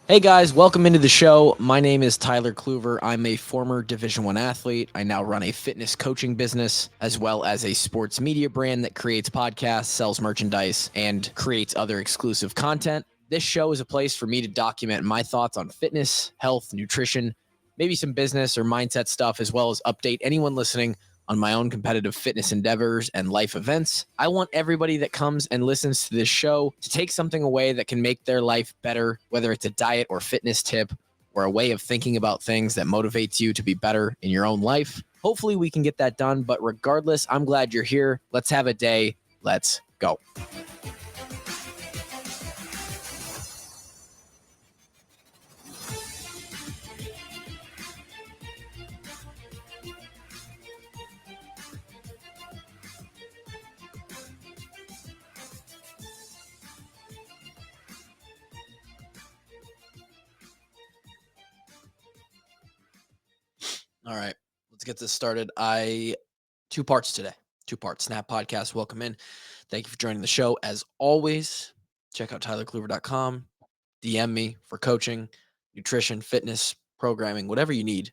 Hey guys, welcome into the show. My name is Tyler Kluver. I'm a former Division 1 athlete. I now run a fitness coaching business as well as a sports media brand that creates podcasts, sells merchandise, and creates other exclusive content. This show is a place for me to document my thoughts on fitness, health, nutrition, maybe some business or mindset stuff, as well as update anyone listening on my own competitive fitness endeavors and life events. I want everybody that comes and listens to this show to take something away that can make their life better, whether it's a diet or fitness tip or a way of thinking about things that motivates you to be better in your own life. Hopefully, we can get that done. But regardless, I'm glad you're here. Let's have a day. Let's go. All right, let's get this started. Two parts today. Two parts. Snap podcast. Welcome in. Thank you for joining the show. As always, check out tylerkluver.com. DM me for coaching, nutrition, fitness, programming, whatever you need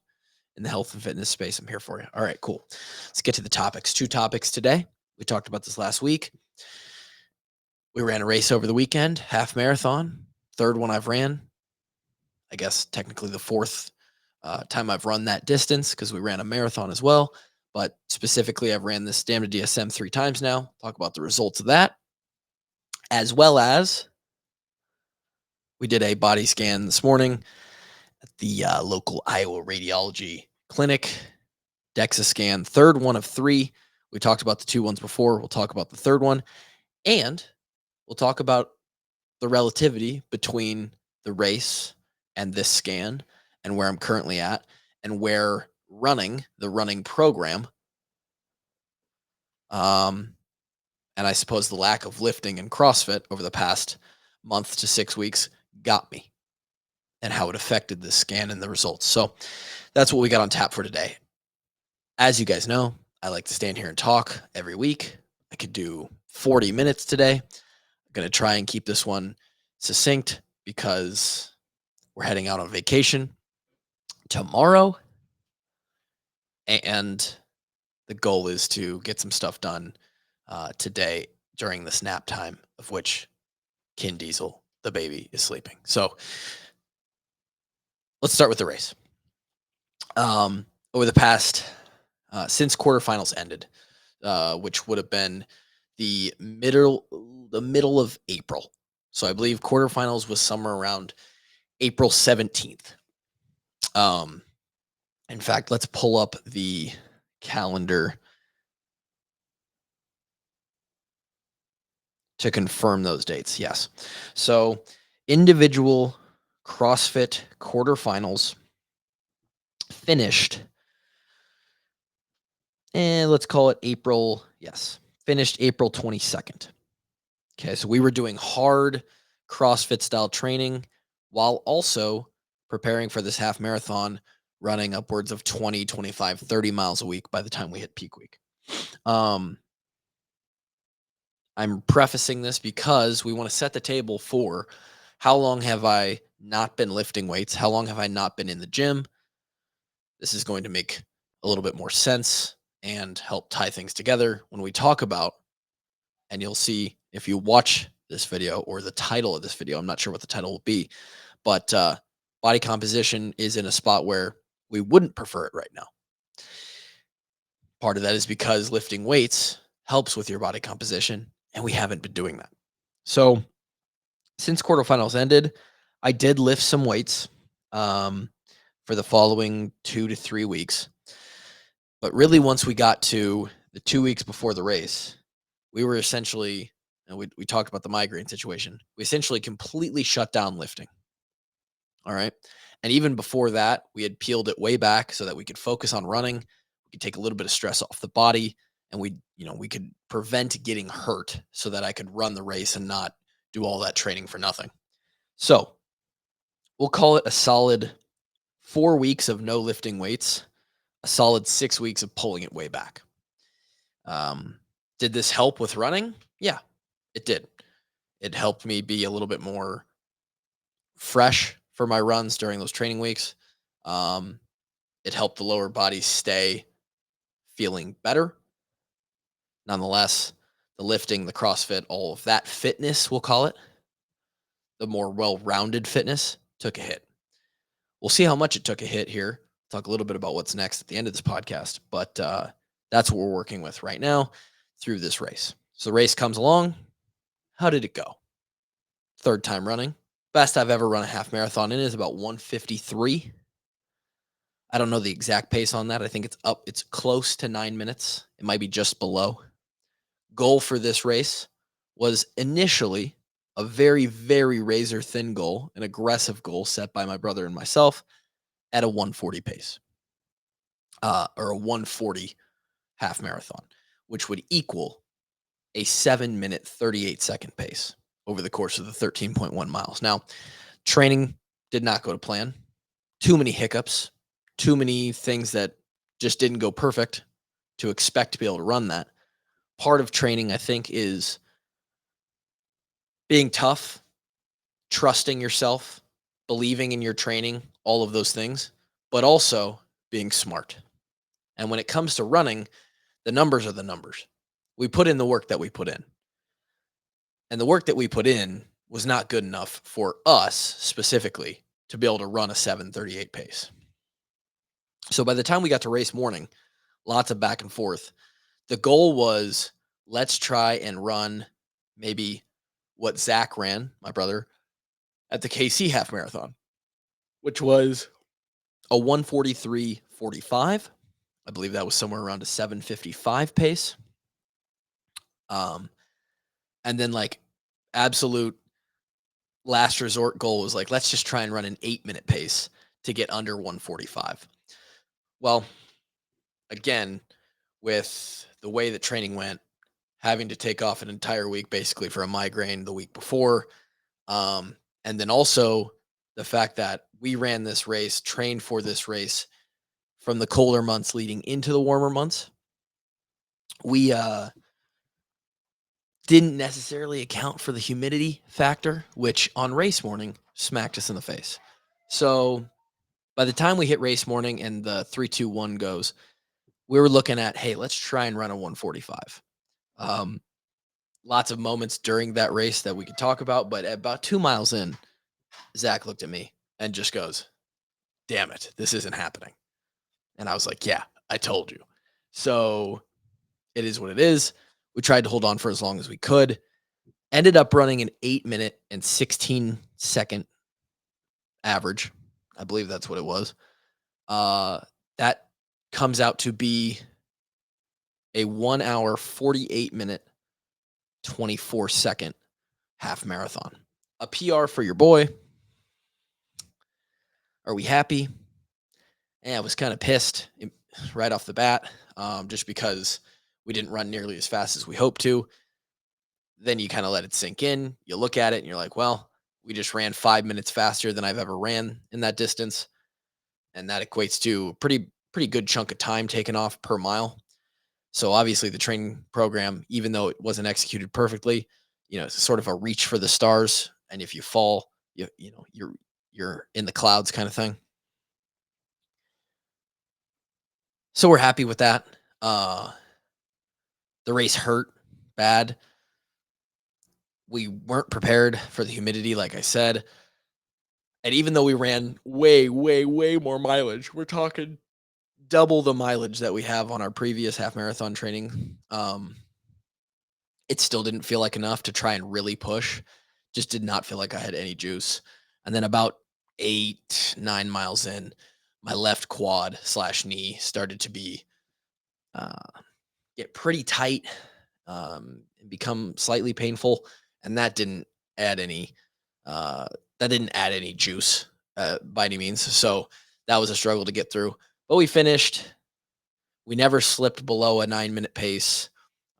in the health and fitness space. I'm here for you. All right, cool. Let's get to the topics. Two topics today. We talked about this last week. We ran a race over the weekend, half marathon, third one I've ran. I guess technically the fourth time I've run that distance because we ran a marathon as well. But specifically, I've ran this Stamina DSM 3 times now. Talk about the results of that, as well as we did a body scan this morning at the local Iowa radiology clinic. DEXA scan, third one of 3. We talked about the 2 ones before. We'll talk about the third one. And we'll talk about the relativity between the race and this scan and where I'm currently at and where the running program, and I suppose the lack of lifting and CrossFit over the past month to 6 weeks got me and how it affected the scan and the results. So that's what we got on tap for today. As you guys know, I like to stand here and talk every week. I could do 40 minutes today. I'm going to try and keep this one succinct because we're heading out on vacation tomorrow. And the goal is to get some stuff done today during this nap time, of which Kin Diesel, the baby, is sleeping. So let's start with the race. Over the past, since quarterfinals ended, which would have been the middle of April. So I believe quarterfinals was somewhere around April 17th. In fact, let's pull up the calendar to confirm those dates. Yes. So individual CrossFit quarterfinals finished, and let's call it April. Yes. Finished April 22nd. Okay. So we were doing hard CrossFit style training while also preparing for this half marathon, running upwards of 20, 25, 30 miles a week by the time we hit peak week. I'm prefacing this because we want to set the table for how long have I not been lifting weights? How long have I not been in the gym? This is going to make a little bit more sense and help tie things together when we talk about, and you'll see if you watch this video or the title of this video, I'm not sure what the title will be, but body composition is in a spot where we wouldn't prefer it right now. Part of that is because lifting weights helps with your body composition, and we haven't been doing that. So since quarterfinals ended, I did lift some weights for the following 2 to 3 weeks. But really, once we got to the 2 weeks before the race, we were essentially, and we talked about the migraine situation, we essentially completely shut down lifting. All right. And even before that, we had peeled it way back so that we could focus on running. We could take a little bit of stress off the body, and we could prevent getting hurt so that I could run the race and not do all that training for nothing. So we'll call it a solid 4 weeks of no lifting weights, a solid 6 weeks of pulling it way back. Did this help with running? Yeah, it did. It helped me be a little bit more fresh for my runs during those training weeks. Um, it helped the lower body stay feeling better. Nonetheless, the lifting, the CrossFit, all of that fitness, we'll call it, the more well-rounded fitness took a hit. We'll see how much it took a hit here. Talk a little bit about what's next at the end of this podcast, but that's what we're working with right now through this race. So the race comes along. How did it go? Third time running. Best I've ever run a half marathon in is about 1:53. I don't know the exact pace on that. I think it's close to 9 minutes. It might be just below. Goal for this race was initially a very, very razor thin goal, an aggressive goal set by my brother and myself at a 140 pace, or a 140 half marathon, which would equal a 7-minute, 38-second pace over the course of the 13.1 miles. Now, training did not go to plan. Too many hiccups, too many things that just didn't go perfect to expect to be able to run that. Part of training, I think, is being tough, trusting yourself, believing in your training, all of those things, but also being smart. And when it comes to running, the numbers are the numbers. We put in the work that we put in. And the work that we put in was not good enough for us specifically to be able to run a 7:38 pace. So by the time we got to race morning, lots of back and forth. The goal was, let's try and run maybe what Zach ran, my brother, at the KC half marathon, which was a 1:43:45. I believe that was somewhere around a 7:55 pace. And then like absolute last resort goal was like, let's just try and run an 8-minute pace to get under 1:45. Well, again, with the way that training went, having to take off an entire week basically for a migraine the week before, and then also the fact that we ran this race, trained for this race from the colder months leading into the warmer months, we didn't necessarily account for the humidity factor, which on race morning smacked us in the face. So by the time we hit race morning and the 3-2-1 goes, we were looking at, hey, let's try and run a 1:45. Lots of moments during that race that we could talk about, but at about 2 miles in, Zach looked at me and just goes, damn it, this isn't happening. And I was like, yeah, I told you. So it is what it is. We tried to hold on for as long as we could. Ended up running an 8-minute and 16-second average. I believe that's what it was. That comes out to be a 1 hour, 48-minute, 24-second half marathon. A PR for your boy. Are we happy? Yeah, I was kind of pissed right off the bat, just because we didn't run nearly as fast as we hoped to. Then you kind of let it sink in. You look at it and you're like, well, we just ran 5 minutes faster than I've ever ran in that distance. And that equates to a pretty good chunk of time taken off per mile. So obviously the training program, even though it wasn't executed perfectly, it's sort of a reach for the stars. And if you fall, you're in the clouds kind of thing. So we're happy with that. The race hurt bad. We weren't prepared for the humidity, like I said. And even though we ran way, way, way more mileage, we're talking double the mileage that we have on our previous half marathon training. It still didn't feel like enough to try and really push. Just did not feel like I had any juice. And then about 8-9 miles in, my left quad / knee started to be get pretty tight, and become slightly painful, and that didn't add any juice by any means. So that was a struggle to get through, but we finished. We never slipped below a 9-minute pace.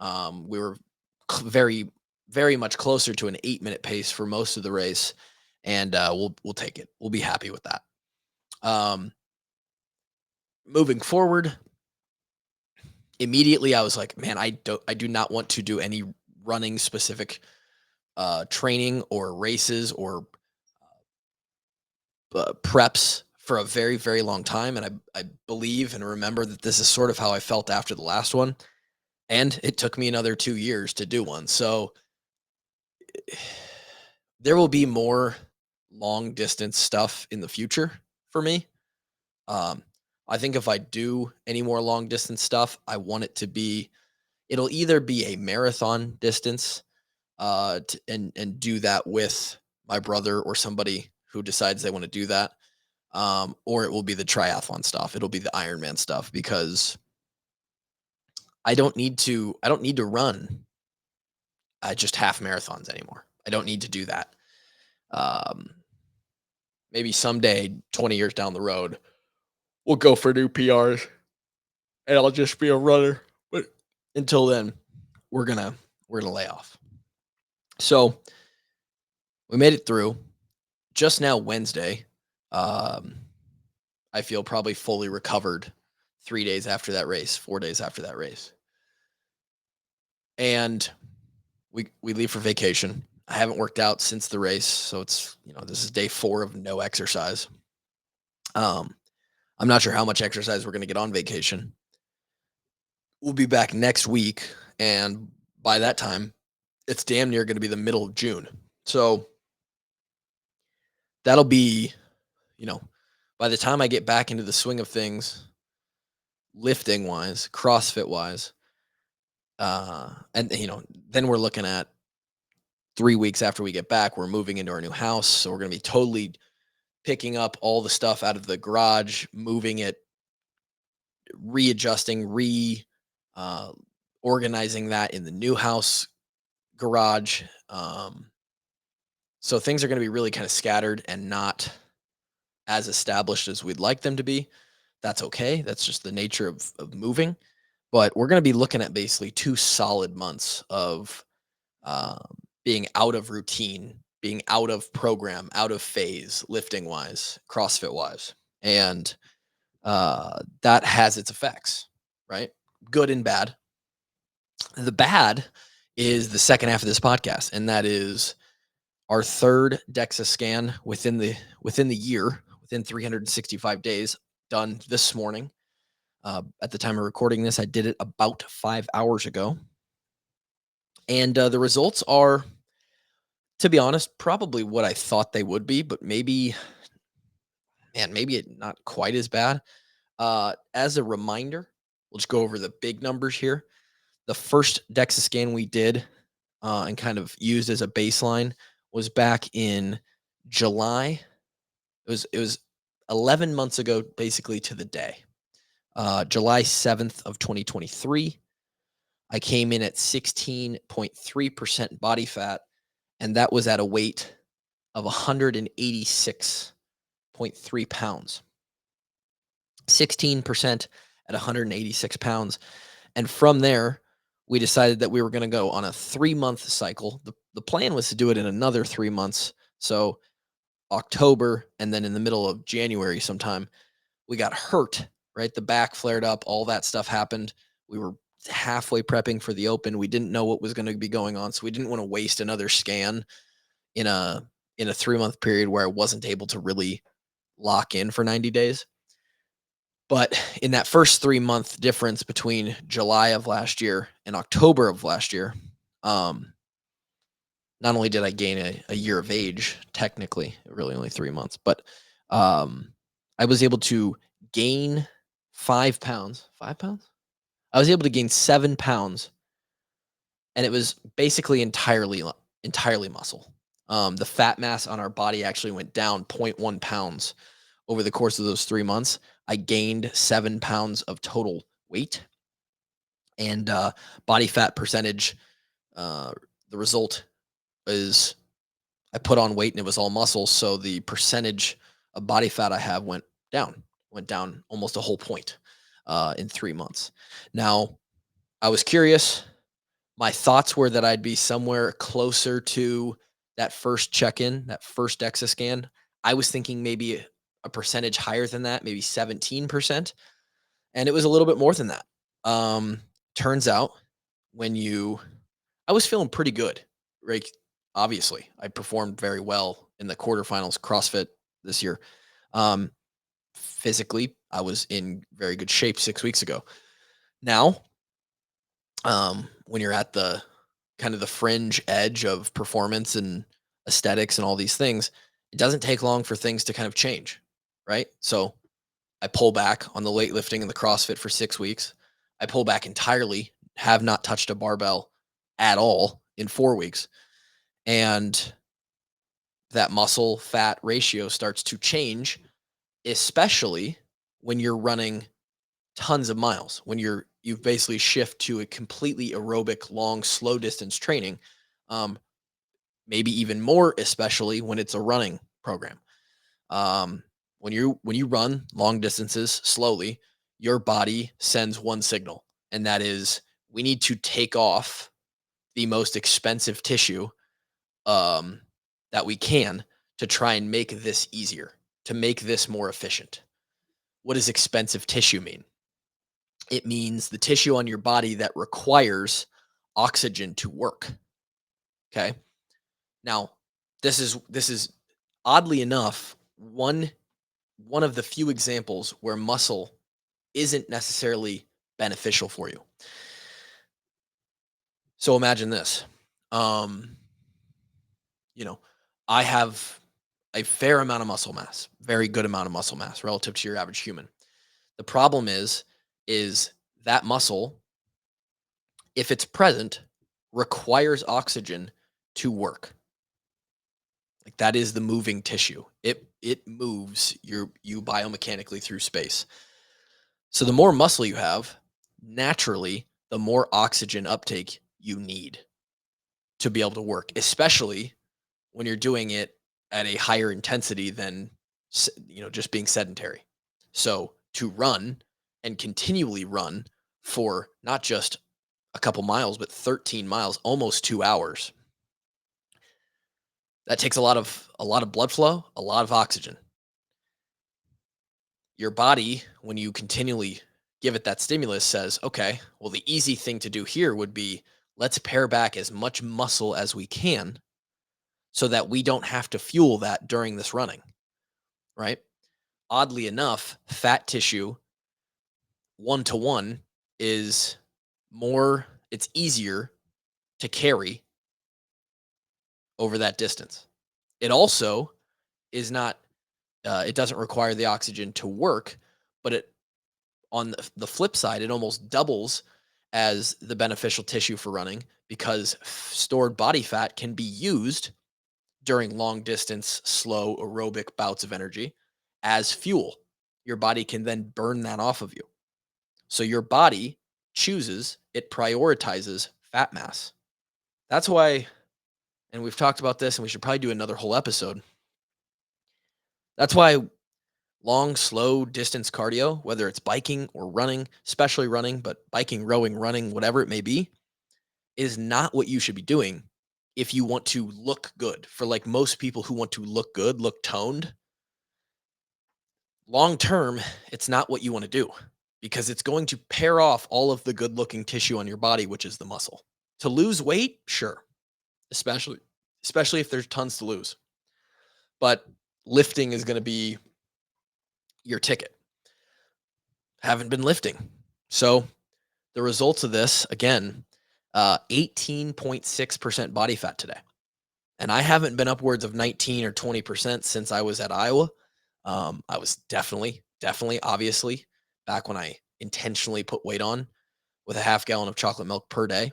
We were very, very much closer to an 8-minute pace for most of the race, and we'll take it. We'll be happy with that. Moving forward, immediately I was like, man, I do not want to do any running specific training or races or preps for a very, very long time. And I believe and remember that this is sort of how I felt after the last one. And it took me another 2 years to do one. So there will be more long distance stuff in the future for me. Um, I think if I do any more long distance stuff, I want it to be, it'll either be a marathon distance, and do that with my brother or somebody who decides they want to do that. Or it will be the triathlon stuff. It'll be the Ironman stuff because I don't need to run just half marathons anymore. I don't need to do that. Um, Maybe someday, 20 years down the road, we'll go for new PRs and I'll just be a runner. But until then, we're gonna we're gonna lay off. So we made it through. Just now Wednesday, um, I feel probably fully recovered 3 days after that race, 4 days after that race. And we leave for vacation. I haven't worked out since the race, so this is day 4 of no exercise. Um, I'm not sure how much exercise we're gonna get on vacation. We'll be back next week, and by that time, it's damn near gonna be the middle of June. So that'll be, you know, by the time I get back into the swing of things, lifting wise, CrossFit wise, and then we're looking at 3 weeks after we get back, we're moving into our new house. So we're going to be totally picking up all the stuff out of the garage, moving it, readjusting, uh, organizing that in the new house garage. So things are going to be really kind of scattered and not as established as we'd like them to be. That's okay. That's just the nature of moving. But we're going to be looking at basically 2 solid months of um, being out of routine, being out of program, out of phase, lifting wise, CrossFit wise. And that has its effects, right? Good and bad. The bad is the second half of this podcast, and that is our third DEXA scan within the year, within 365 days, done this morning. At the time of recording this, I did it about 5 hours ago. And the results are, to be honest, probably what I thought they would be, but maybe it not quite as bad. As a reminder, we'll just go over the big numbers here. The first DEXA scan we did and kind of used as a baseline was back in July. It was 11 months ago, basically to the day. July 7th of 2023. I came in at 16.3% body fat, and that was at a weight of 186.3 pounds. 16% at 186 pounds. And from there, we decided that we were going to go on a 3-month cycle. The plan was to do it in another 3 months. So October, and then in the middle of January sometime, we got hurt, right? The back flared up, all that stuff happened. We were halfway prepping for the open. We didn't know what was going to be going on, so we didn't want to waste another scan in a 3-month period where I wasn't able to really lock in for 90 days. But in that first 3-month difference between July of last year and October of last year, not only did I gain a year of age, technically, really only 3 months, but I was able to gain 5 pounds. 5 pounds? I was able to gain 7 pounds, and it was basically entirely muscle. The fat mass on our body actually went down 0.1 pounds over the course of those 3 months. I gained 7 pounds of total weight, and body fat percentage. The result is I put on weight and it was all muscle, so the percentage of body fat I have went down almost a whole point in 3 months. Now, I was curious. My thoughts were that I'd be somewhere closer to that first check-in, that first DEXA scan. I was thinking maybe a percentage higher than that, maybe 17%, and it was a little bit more than that. Turns out when you I was feeling pretty good, right? Obviously, I performed very well in the quarterfinals CrossFit this year. Um, physically, I was in very good shape 6 weeks ago. Now, when you're at the kind of the fringe edge of performance and aesthetics and all these things, it doesn't take long for things to kind of change, right? So I pull back on the weightlifting and the CrossFit for 6 weeks. I pull back entirely, have not touched a barbell at all in 4 weeks. And that muscle fat ratio starts to change, especially when you're running tons of miles, when you've basically shift to a completely aerobic, long, slow distance training. Um, maybe even more, especially when it's a running program. Um, when you run long distances slowly, your body sends one signal, and that is we need to take off the most expensive tissue um, that we can to try and make this easier, to make this more efficient. What does expensive tissue mean? It means the tissue on your body that requires oxygen to work. Okay. Now, this is oddly enough one of the few examples where muscle isn't necessarily beneficial for you. So imagine this. Um, you know, I have a fair amount of muscle mass, very good amount of muscle mass relative to your average human. The problem is that muscle, if it's present, requires oxygen to work. Like that is the moving tissue. It moves you biomechanically through space. So the more muscle you have, naturally, the more oxygen uptake you need to be able to work, especially when you're doing it at a higher intensity than just being sedentary. So to run and continually run for not just a couple miles but 13 miles, almost 2 hours, that takes a lot of blood flow, a lot of oxygen. Your body, when you continually give it that stimulus, says, okay, well, the easy thing to do here would be let's pare back as much muscle as we can so that we don't have to fuel that during this running, right? Oddly enough, fat tissue 1 to 1 is it's easier to carry over that distance. It also is not, it doesn't require the oxygen to work, but on the flip side, it almost doubles as the beneficial tissue for running because stored body fat can be used during long distance, slow aerobic bouts of energy as fuel. Your body can then burn that off of you. So your body it prioritizes fat mass. That's why, and we've talked about this, and we should probably do another whole episode. That's why long, slow distance cardio, whether it's biking or running, especially running, but biking, rowing, running, whatever it may be, is not what you should be doing if you want to look good. For like most people who want to look good, look toned, long term, it's not what you want to do because it's going to pair off all of the good looking tissue on your body, which is the muscle. To lose weight, sure, especially if there's tons to lose. But lifting is going to be your ticket. Haven't been lifting. So the results of this, again, 18.6% body fat today. And I haven't been upwards of 19 or 20% since I was at Iowa. I was definitely, obviously, back when I intentionally put weight on with a half gallon of chocolate milk per day.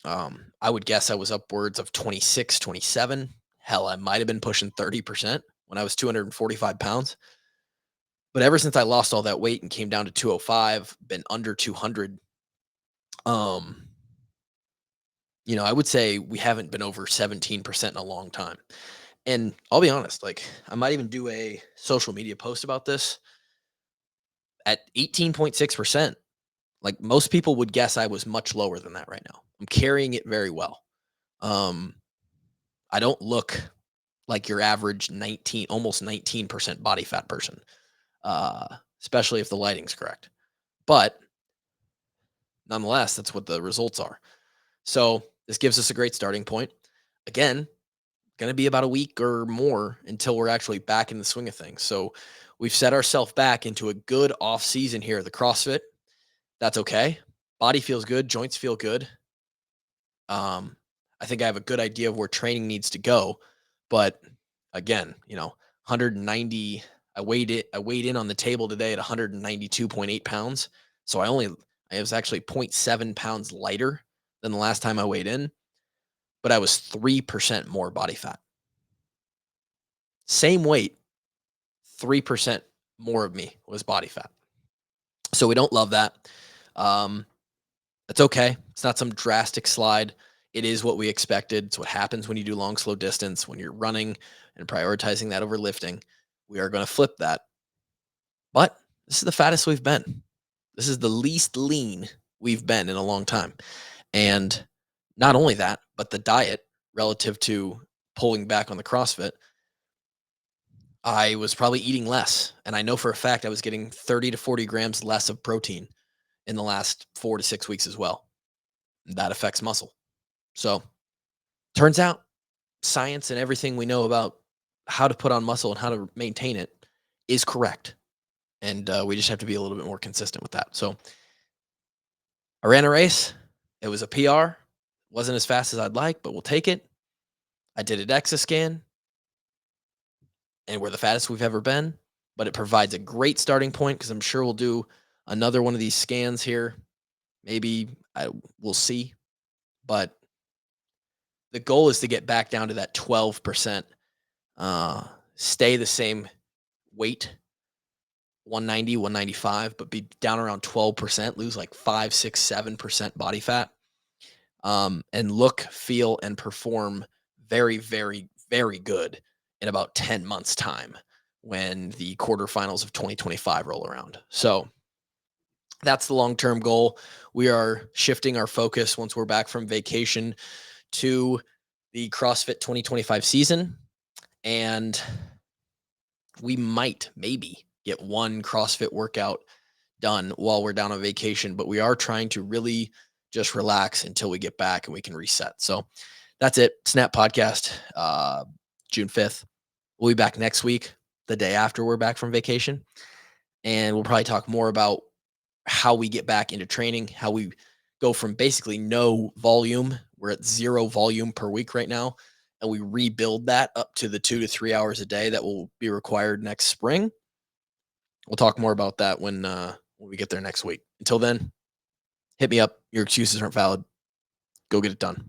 I would guess I was upwards of 26, 27. Hell, I might have been pushing 30% when I was 245 pounds. But ever since I lost all that weight and came down to 205, been under 200, um, I would say we haven't been over 17% in a long time. And I'll be honest, like I might even do a social media post about this at 18.6%. Like most people would guess I was much lower than that right now. I'm carrying it very well. Um, I don't look like your average 19, almost 19% body fat person, uh, especially if the lighting's correct. But nonetheless, that's what the results are. So this gives us a great starting point. Again, going to be about a week or more until we're actually back in the swing of things. So we've set ourselves back into a good off season here. The CrossFit, that's okay. Body feels good, joints feel good. I think I have a good idea of where training needs to go, but again, 190. I weighed in on the table today at 192.8 pounds. So I was actually zero point 0.7 pounds lighter than the last time I weighed in, but I was 3% more body fat. Same weight, 3% more of me was body fat. So we don't love that. Um, It's okay. It's not some drastic slide. It is what we expected. It's what happens when you do long, slow distance, when you're running and prioritizing that over lifting. We are going to flip that. But this is the fattest we've been. This is the least lean we've been in a long time. And not only that, but the diet relative to pulling back on the CrossFit, I was probably eating less. And I know for a fact I was getting 30 to 40 grams less of protein in the last 4 to 6 weeks as well. That affects muscle. So turns out science and everything we know about how to put on muscle and how to maintain it is correct. And we just have to be a little bit more consistent with that. So I ran a race. It was a PR. Wasn't as fast as I'd like, but we'll take it. I did a DEXA scan, and we're the fattest we've ever been. But it provides a great starting point because I'm sure we'll do another one of these scans here. Maybe we'll see. But the goal is to get back down to that 12%, stay the same weight, 190, 195, but be down around 12%, lose like 5, 6, 7% body fat, and look, feel, and perform very, very, very good in about 10 months' time when the quarterfinals of 2025 roll around. So that's the long-term goal. We are shifting our focus once we're back from vacation to the CrossFit 2025 season. And we might maybe get one CrossFit workout done while we're down on vacation, but we are trying to really just relax until we get back and we can reset. So that's it. Snap podcast, June 5th. We'll be back next week, the day after we're back from vacation. And we'll probably talk more about how we get back into training, how we go from basically no volume. We're at 0 volume per week right now. And we rebuild that up to the 2 to 3 hours a day that will be required next spring. We'll talk more about that when we get there next week. Until then, hit me up. Your excuses aren't valid. Go get it done.